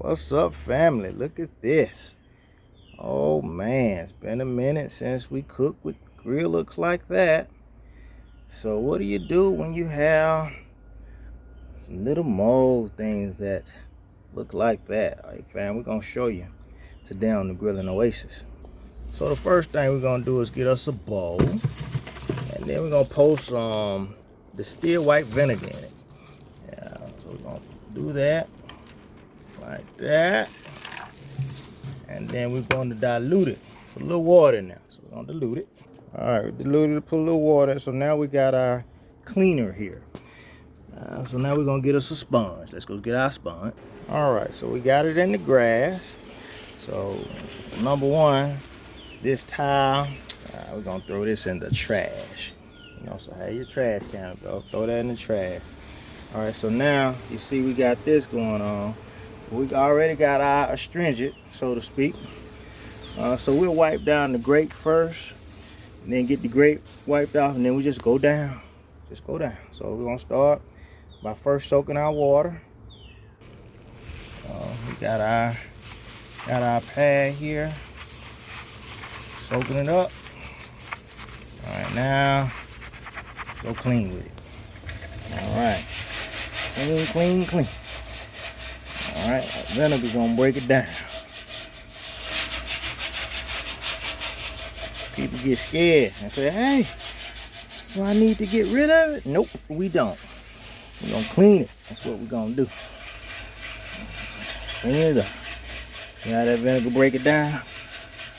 What's up, family? Look at this. Oh man, it's been a minute since we cooked with grill looks like that. So what do you do when you have some little mold things that look like that? All right, fam, we're gonna show you today on the Grilling Oasis. So the first thing we're gonna do is get us a bowl, and then we're gonna pour some distilled white vinegar in it. Yeah, so we're gonna do that like that. And then we're going to dilute it. Put a little water in there. So we're going to dilute it. Alright, we diluted it, put a little water. So now we got our cleaner here. So now we're going to get us a sponge. Let's go get our sponge. Alright, so we got it in the grass. So number one, this tile, we're going to throw this in the trash. You know, so have your trash can, go throw that in the trash. Alright, so now you see we got this going on. We already got our astringent, so to speak. So we'll wipe down the grate first, and then get the grate wiped off, and then we just go down. Just go down. So we're gonna start by first soaking our water. We got our pad here, soaking it up. All right, now let's go clean with it. All right, clean, clean, clean. All right, vinegar's gonna break it down. People get scared and say, hey, do I need to get rid of it? Nope, we don't. We're gonna clean it. That's what we're gonna do. Clean it up. See how that vinegar break it down?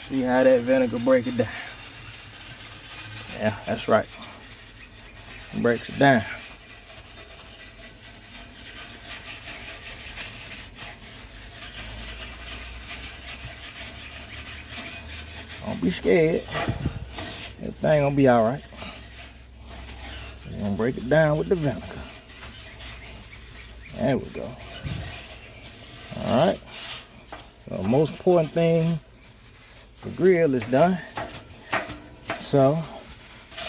See how that vinegar break it down? Yeah, that's right. It breaks it down. Don't be scared. Everything gonna be all right. We're gonna break it down with the vinegar. There we go. All right. So the most important thing, the grill is done. So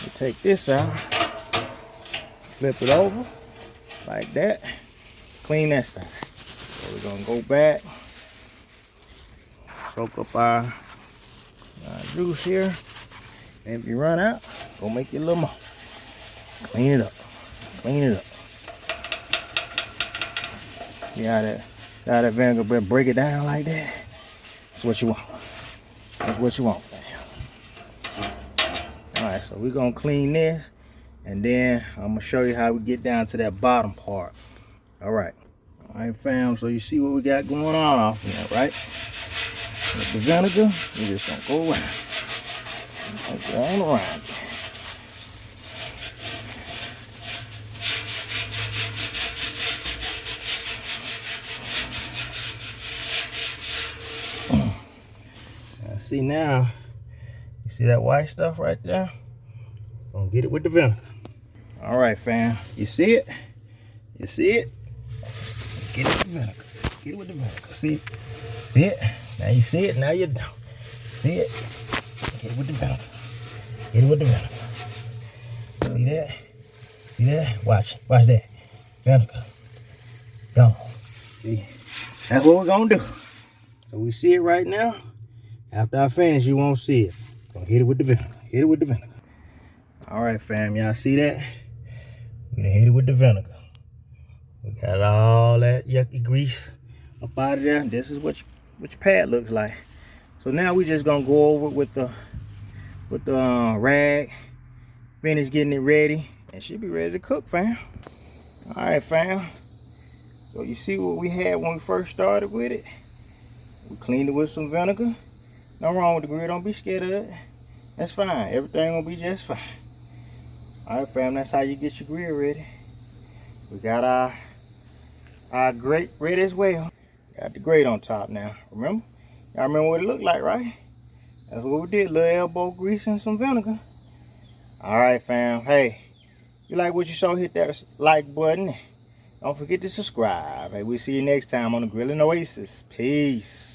we take this out, flip it over like that, clean that side. So we're gonna go back, soak up our juice here, and if you run out, go make your little more. Clean it up, clean it up. See how that vinegar break it down like that? That's what you want. That's what you want, man. All right, so we're gonna clean this, and then I'm gonna show you how we get down to that bottom part. All right, fam. So you see what we got going on off here, right? With the vinegar, we're just gonna go around. Go on around. See now, you see that white stuff right there? Gonna get it with the vinegar. All right, fam. You see it? You see it? Let's get it with the vinegar. Get it with the vinegar. See it? See it? Now you see it, now you don't. See it? Get it with the vinegar. Get it with the vinegar. See that? See that? Watch that. Vinegar. Gone. See? That's what we're gonna do. So we see it right now. After I finish, you won't see it. Gonna hit it with the vinegar. Hit it with the vinegar. All right, fam. Y'all see that? We're gonna hit it with the vinegar. We got all that yucky grease up out of there. This is what your pad looks like. So now we just gonna go over it with the rag, finish getting it ready, and she'll be ready to cook, fam. All right, fam. So you see what we had when we first started with it? We cleaned it with some vinegar. Nothing wrong with the grill. Don't be scared of it. That's fine. Everything gonna be just fine. All right, fam. That's how you get your grill ready. We got our grate ready as well. Got the grate on top now. Remember? Y'all remember what it looked like, right? That's what we did. Little elbow grease and some vinegar. All right, fam. Hey, you like what you saw? Hit that like button. Don't forget to subscribe. Hey, we'll see you next time on the Grilling Oasis. Peace.